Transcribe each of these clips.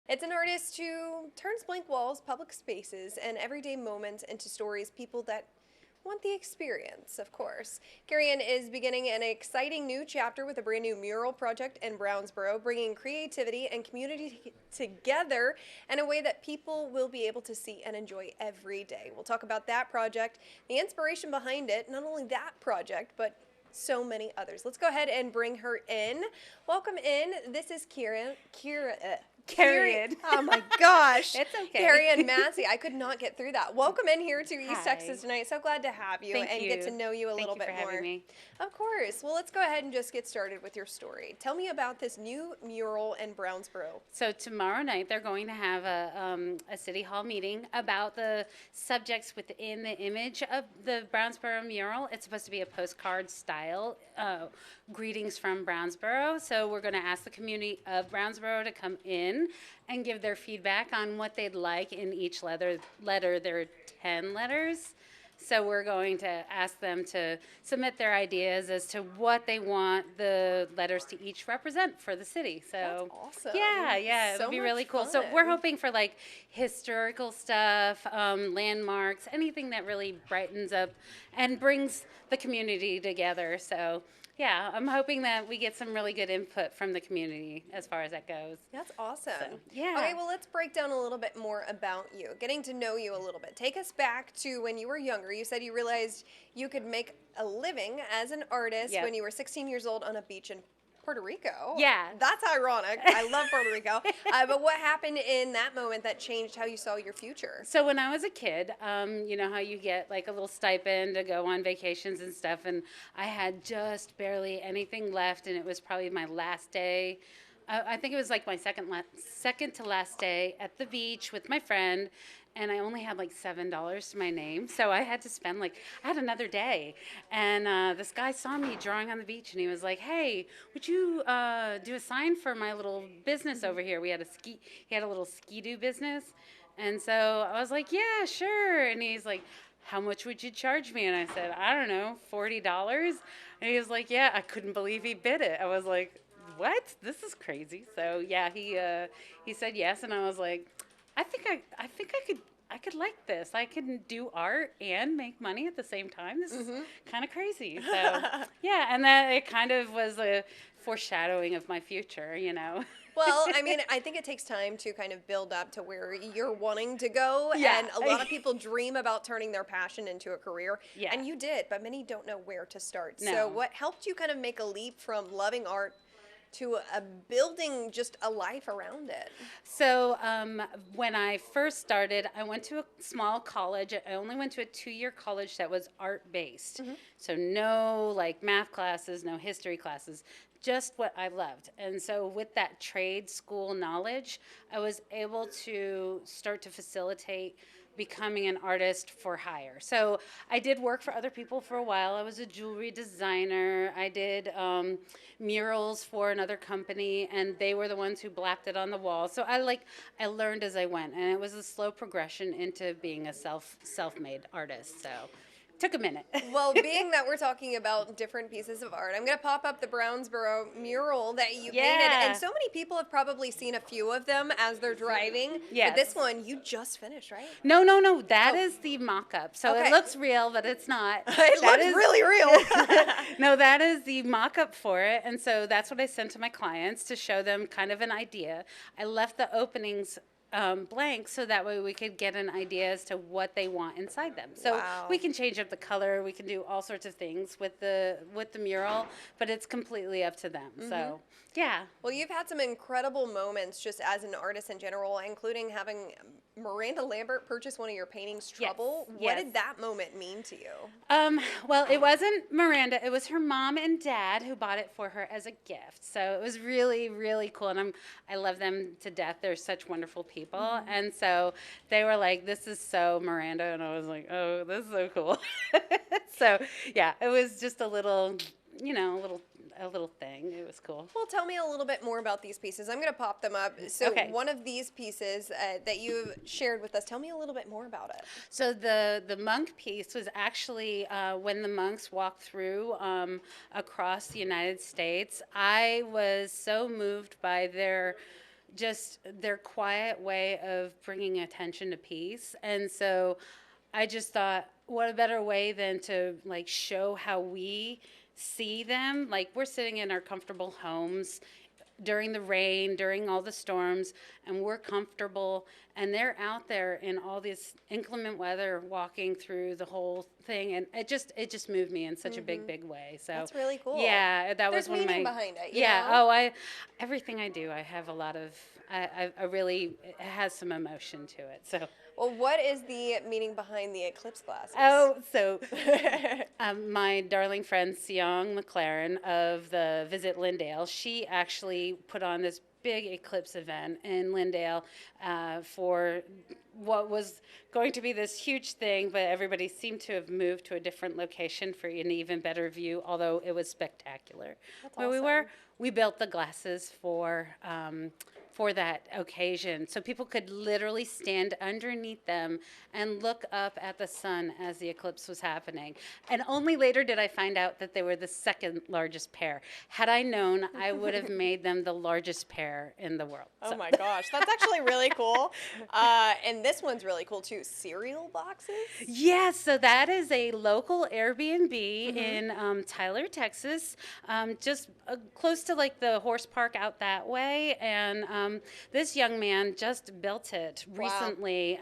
It's an artist who turns blank walls, public spaces, and everyday moments into stories people that want the experience, of course. Kerian is beginning an exciting new chapter with a brand new mural project in Brownsboro, bringing creativity and community together in a way that people will be able to see and enjoy every day. We'll talk about that project, the inspiration behind it, not only that project, but so many others. Let's go ahead and bring her in. Welcome in. This is Kerian. Oh my gosh. It's okay. Kerian Massey. I could not get through that. Welcome in here to East Hi. Texas tonight. So glad to have you Thank and you. get to know you a Thank little you bit for more. having me. Of course. Well, let's go ahead and just get started with your story. Tell me about this new mural in Brownsboro. So tomorrow night they're going to have a city hall meeting about the subjects within the image of the Brownsboro mural. It's supposed to be a postcard style greetings from Brownsboro. So we're going to ask the community of Brownsboro to come in and give their feedback on what they'd like in each letter. There are 10 letters. So we're going to ask them to submit their ideas as to what they want the letters to each represent for the city. So That's awesome. yeah, So it'll be much really cool. So we're fun. hoping for like historical stuff, landmarks, anything that really brightens up and brings the community together. So yeah, I'm hoping that we get some really good input from the community as far as that goes. That's awesome. So, yeah. Okay, well, let's break down a little bit more about you, getting to know you a little bit. Take us back to when you were younger. You said you realized you could make a living as an artist Yep. when you were 16 years old on a beach in Puerto Rico. Yeah. That's ironic. I love Puerto Rico. But what happened in that moment that changed how you saw your future? So when I was a kid, you know how you get like a little stipend to go on vacations and stuff, and I had just barely anything left, and it was probably my last day. I think it was like my second to last day at the beach with my friend, and I only had like $7 to my name, so I had to spend I had another day, and this guy saw me drawing on the beach, and he was like, "Hey, would you do a sign for my little business over here?" He had a little ski-doo business, and so I was like, "Yeah, sure," and he's like, "How much would you charge me?" And I said, "I don't know, $40." And he was like, "Yeah," I couldn't believe he bid it. I was like, "What? This is crazy." So yeah, he said yes, and I was like, I could like this. I can do art and make money at the same time. This is kind of crazy. So yeah, and then it kind of was a foreshadowing of my future, you know. Well, I mean, I think it takes time to kind of build up to where you're wanting to go. Yeah. And a lot of people dream about turning their passion into a career. Yeah. And you did, but many don't know where to start. No. So, what helped you kind of make a leap from loving art to building just a life around it? So when I first started, I went to a small college. I only went to a 2-year college that was art-based. So no like math classes, no history classes, just what I loved. And so with that trade school knowledge, I was able to start to facilitate becoming an artist for hire. So I did work for other people for a while. I was a jewelry designer. I did murals for another company, and they were the ones who blacked it on the wall. So I learned as I went, and it was a slow progression into being a self-made artist. So took a minute. Well, being that we're talking about different pieces of art, I'm going to pop up the Brownsboro mural that you painted. And so many people have probably seen a few of them as they're driving. Yes. But this one, you just finished, right? No. That is the mock-up. So Okay. it looks real, but it's not. It That looks is- really real. No, that is the mock-up for it. And so that's what I sent to my clients to show them kind of an idea. I left the openings blank so that way we could get an idea as to what they want inside them. So Wow. we can change up the color, we can do all sorts of things with the mural, but it's completely up to them. So yeah. Well, you've had some incredible moments just as an artist in general, including having Miranda Lambert purchase one of your paintings, Trouble. What yes. did that moment mean to you? Well, it wasn't Miranda. It was her mom and dad who bought it for her as a gift. So it was really, really cool. And I love them to death. They're such wonderful people. And so they were like, "This is so Miranda." And I was like, "Oh, this is so cool." So yeah, it was just a little thing. It was cool. Well, tell me a little bit more about these pieces. I'm going to pop them up. So Okay. one of these pieces that you shared with us, tell me a little bit more about it. So the monk piece was actually when the monks walked through across the United States. I was so moved by their just their quiet way of bringing attention to peace. And so I just thought, what a better way than to like show how we see them. Like we're sitting in our comfortable homes during the rain, during all the storms, and we're comfortable, and they're out there in all this inclement weather walking through the whole thing, and it just moved me in such a big way. So That's really cool. yeah, that There's was one of meaning my behind it, yeah. know? Oh, I everything I do, I have a lot of I really it has some emotion to it. So Well, what is the meaning behind the eclipse glasses? oh, so my darling friend Seong McLaren of the Visit Lindale, she actually put on this big eclipse event in Lindale for what was going to be this huge thing, but everybody seemed to have moved to a different location for an even better view, although it was spectacular. That's Where we awesome. were, we built the glasses for that occasion. So people could literally stand underneath them and look up at the sun as the eclipse was happening. And only later did I find out that they were the second largest pair. Had I known, I would have made them the largest pair in the world. Oh So- my gosh, that's actually really cool. And this one's really cool too. Cereal boxes? Yes, so that is a local Airbnb in Tyler, Texas, just close to like the horse park out that way. And this young man just built it Wow. recently,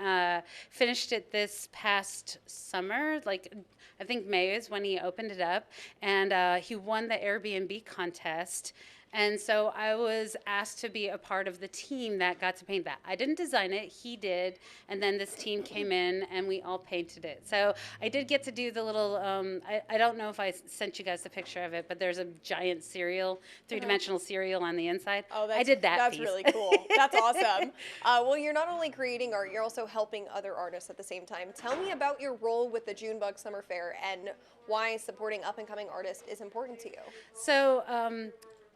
finished it this past summer, like I think May is when he opened it up, and he won the Airbnb contest. And so I was asked to be a part of the team that got to paint that. I didn't design it, he did, and then this team came in and we all painted it. So I did get to do the little, I don't know if I sent you guys the picture of it, but there's a giant cereal, three-dimensional cereal on the inside. Oh, I did that That's piece. really cool. That's awesome. Well, you're not only creating art, you're also helping other artists at the same time. Tell me about your role with the Junebug Summer Fair and why supporting up-and-coming artists is important to you. So,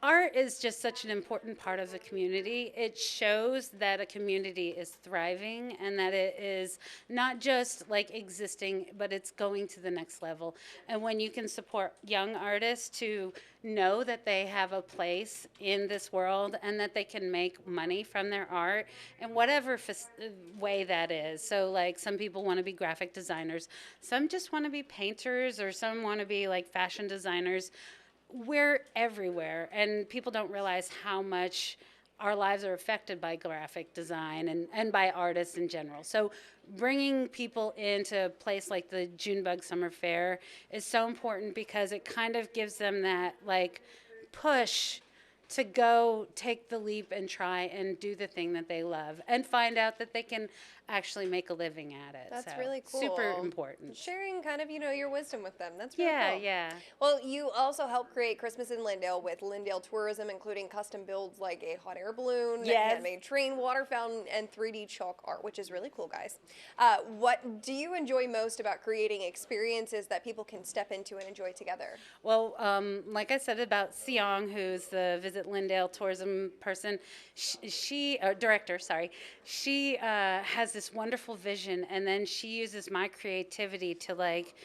art is just such an important part of the community. It shows that a community is thriving and that it is not just like existing, but it's going to the next level. And when you can support young artists to know that they have a place in this world and that they can make money from their art in whatever way that is. So, like, some people want to be graphic designers, some just want to be painters, or some want to be like fashion designers. We're everywhere, and people don't realize how much our lives are affected by graphic design and by artists in general. So bringing people into a place like the Junebug Summer Fair is so important because it kind of gives them that like push to go take the leap and try and do the thing that they love and find out that they can actually make a living at it. That's So, really cool. super important. Sharing kind of, your wisdom with them. That's really Yeah, cool. yeah. Well, you also help create Christmas in Lindale with Lindale Tourism, including custom builds like a hot air balloon, Yes. handmade train, water fountain, and 3D chalk art, which is really cool, guys. What do you enjoy most about creating experiences that people can step into and enjoy together? Well, like I said about Seong, who's the Visit Lindale tourism person, she director, sorry, she has this wonderful vision, and then she uses my creativity to like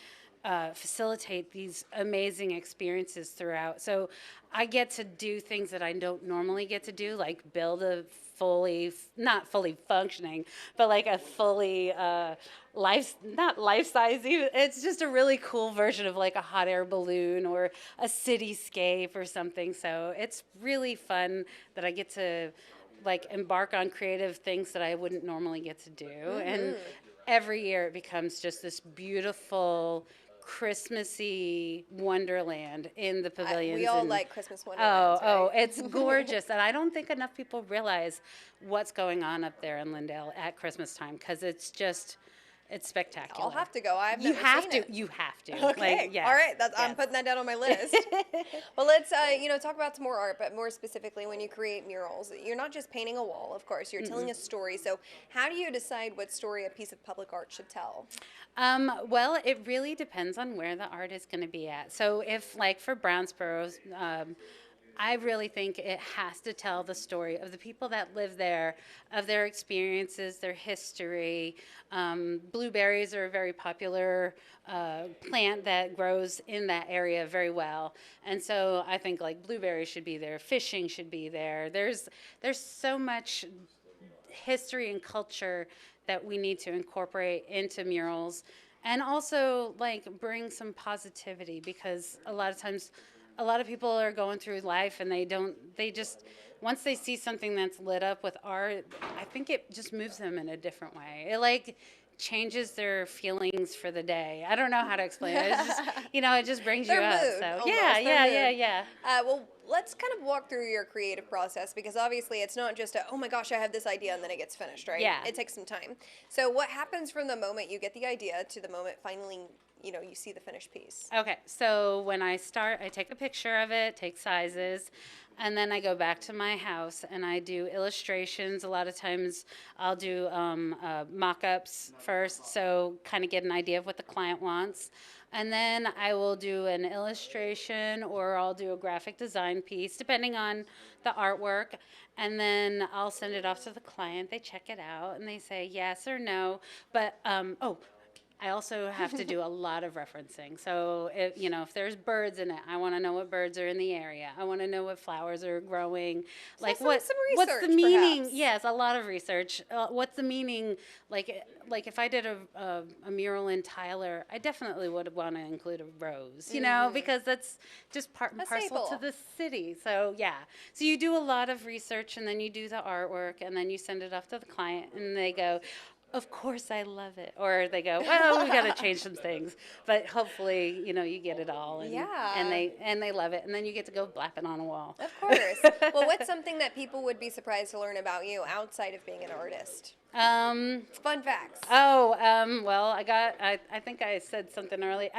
facilitate these amazing experiences throughout. So I get to do things that I don't normally get to do, like build a not fully functioning, but like a fully not life size. It's just a really cool version of like a hot air balloon or a cityscape or something. So it's really fun that I get to like embark on creative things that I wouldn't normally get to do. And every year it becomes just this beautiful Christmassy wonderland in the pavilions. We all and- like Christmas wonderlands, Oh, right? it's gorgeous. And I don't think enough people realize what's going on up there in Lindale at Christmas time because it's spectacular. I'll have to go. I've You never have seen to. it. You have to. Okay. Like, yes, All right. I'm yes. putting that down on my list. Well, let's talk about some more art, but more specifically, when you create murals, you're not just painting a wall. Of course, you're telling a story. So, how do you decide what story a piece of public art should tell? Well, it really depends on where the art is going to be at. So if, like, for Brownsboro's, I really think it has to tell the story of the people that live there, of their experiences, their history. Blueberries are a very popular plant that grows in that area very well, and so I think like blueberries should be there, fishing should be there. There's so much history and culture that we need to incorporate into murals, and also like bring some positivity, because a lot of times a lot of people are going through life and they just once they see something that's lit up with art, I think it just moves them in a different way. It like changes their feelings for the day. I don't know how to explain it. It's just, it just brings you Their up. mood, So almost, yeah, their yeah, mood. yeah, yeah. Well, let's kind of walk through your creative process, because obviously it's not just oh my gosh, I have this idea and then it gets finished, right? Yeah. It takes some time. So what happens from the moment you get the idea to the moment finally, you see the finished piece? Okay, so when I start, I take a picture of it, take sizes, and then I go back to my house and I do illustrations. A lot of times I'll do mock ups first, so kind of get an idea of what the client wants. And then I will do an illustration, or I'll do a graphic design piece, depending on the artwork. And then I'll send it off to the client. They check it out and they say yes or no. But, I also have to do a lot of referencing. So if there's birds in it, I want to know what birds are in the area. I want to know what flowers are growing. Like some what's research, the meaning? perhaps. Yes, a lot of research. What's the meaning? Like if I did a mural in Tyler, I definitely would want to include a rose. Because that's just part and A parcel to staple. the city. So yeah. So you do a lot of research, and then you do the artwork, and then you send it off to the client, and they go, of course I love it. Or they go, well, we got to change some things. But hopefully, you get it all. And, Yeah. and they love it. And then you get to go blap it on a wall. Of course. Well, what's something that people would be surprised to learn about you outside of being an artist? Fun facts. Well, I think I said something early.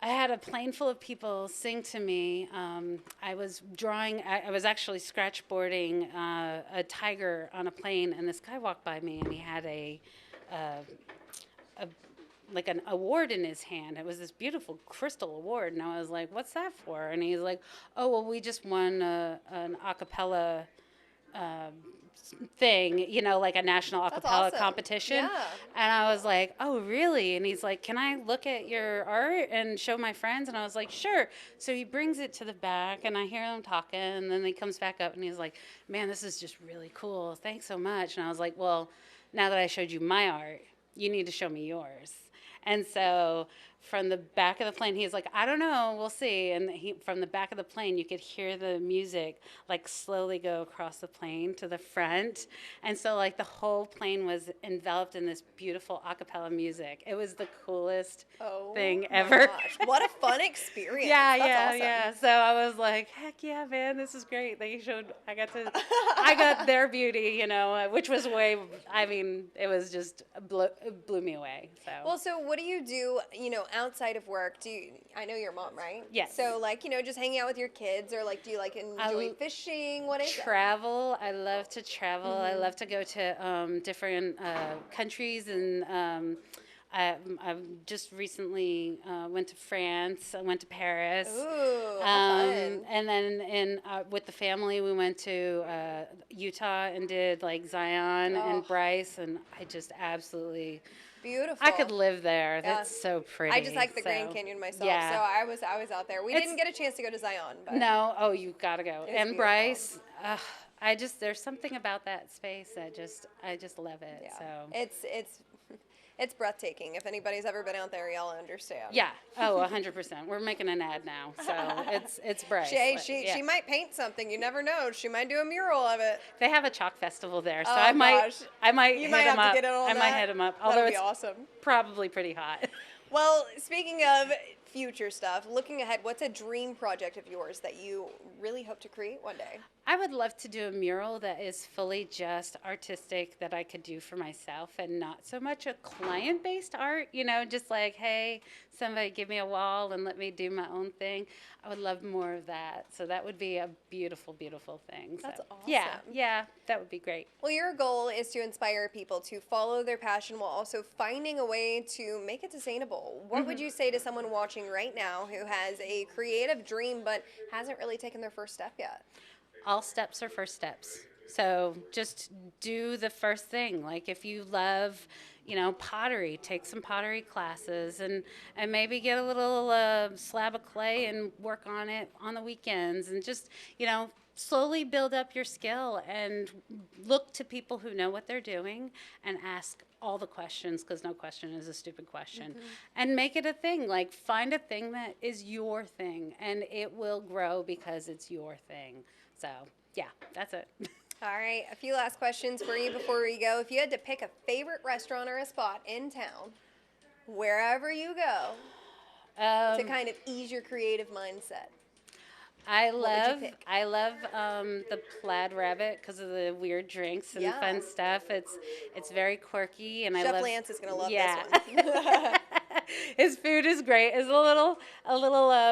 I had a plane full of people sing to me. I was I was actually scratchboarding a tiger on a plane, and this guy walked by me, and he had like an award in his hand. It was this beautiful crystal award, and I was like, "What's that for?" And he's like, "Oh, well, we just won an a cappella thing, like a national That's acapella awesome. competition." Yeah. And I was like, "Oh, really?" And he's like, "Can I look at your art and show my friends?" And I was like, "Sure." So he brings it to the back, and I hear them talking, and then he comes back up, and he's like, "Man, this is just really cool. Thanks so much." And I was like, "Well, now that I showed you my art, you need to show me yours." And so from the back of the plane, he's like, "I don't know, we'll see." And from the back of the plane, you could hear the music like slowly go across the plane to the front. And so like the whole plane was enveloped in this beautiful a cappella music. It was the coolest thing ever. My gosh. What a fun experience. Yeah, That's yeah, awesome. yeah. So I was like, heck yeah, man, this is great. I got their beauty, which was it was just, it blew me away. So. Well, so what do you do, outside of work? I know you're a mom, right? Yes. So, like, just hanging out with your kids, or, like, do you, like, enjoy fishing? What is it? Travel. I love to travel. I love to go to different countries, and I just recently went to France. I went to Paris. Ooh, fun. And then with the family, we went to Utah and did like Zion and Bryce, and I just absolutely Beautiful. I could live there. Yeah. That's so pretty. I just like the so, Grand Canyon myself, yeah. so I was out there. We didn't get a chance to go to Zion, but No, oh, you gotta go. It was And beautiful. Bryce, there's something about that space that I just love it. yeah, So it's breathtaking. If anybody's ever been out there, y'all understand. yeah, 100%. We're making an ad now, so it's Bryce. She might paint something. You never know. She might do a mural of it. They have a chalk festival there, so Oh, I might gosh. I might You hit might them have up. to get in on I that. might hit them up, That'd although be it's awesome. probably pretty hot. Well, speaking of future stuff, looking ahead, what's a dream project of yours that you really hope to create one day? I would love to do a mural that is fully just artistic, that I could do for myself, and not so much a client-based art, just like, hey, somebody give me a wall and let me do my own thing. I would love more of that. So that would be a beautiful, beautiful thing. That's so, awesome. Yeah, that would be great. Well, your goal is to inspire people to follow their passion while also finding a way to make it sustainable. What would you say to someone watching right now who has a creative dream but hasn't really taken their her first step yet. All steps are first steps. So just do the first thing. Like if you love, pottery, take some pottery classes and maybe get a little slab of clay and work on it on the weekends and just, slowly build up your skill and look to people who know what they're doing and ask all the questions, because no question is a stupid question. And make it a thing. Like find a thing that is your thing and it will grow because it's your thing. So yeah, that's it. All right, a few last questions for you before we go. If you had to pick a favorite restaurant or a spot in town, wherever you go, to kind of ease your creative mindset, I what would you love pick? I love the Plaid Rabbit because of the weird drinks and Yeah. fun stuff. It's very quirky and I Chef love. Lance is going to love Yeah. this one. His food is great. It's a little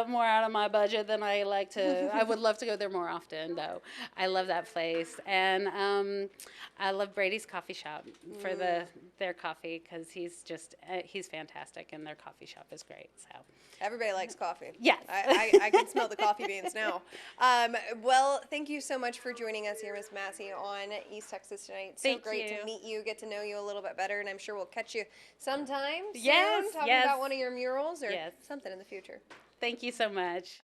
more out of my budget than I like to. I would love to go there more often, though. I love that place, and I love Brady's Coffee Shop for their coffee because he's fantastic, and their coffee shop is great. So Everybody likes coffee. yes. I can smell the coffee beans now. Well, thank you so much for joining us here, Miss Massey, on East Texas Tonight. So Thank great you. to meet you, get to know you a little bit better, and I'm sure we'll catch you sometime soon Yes, talking yes. about one of your murals or Yes. something in the future. Thank you so much.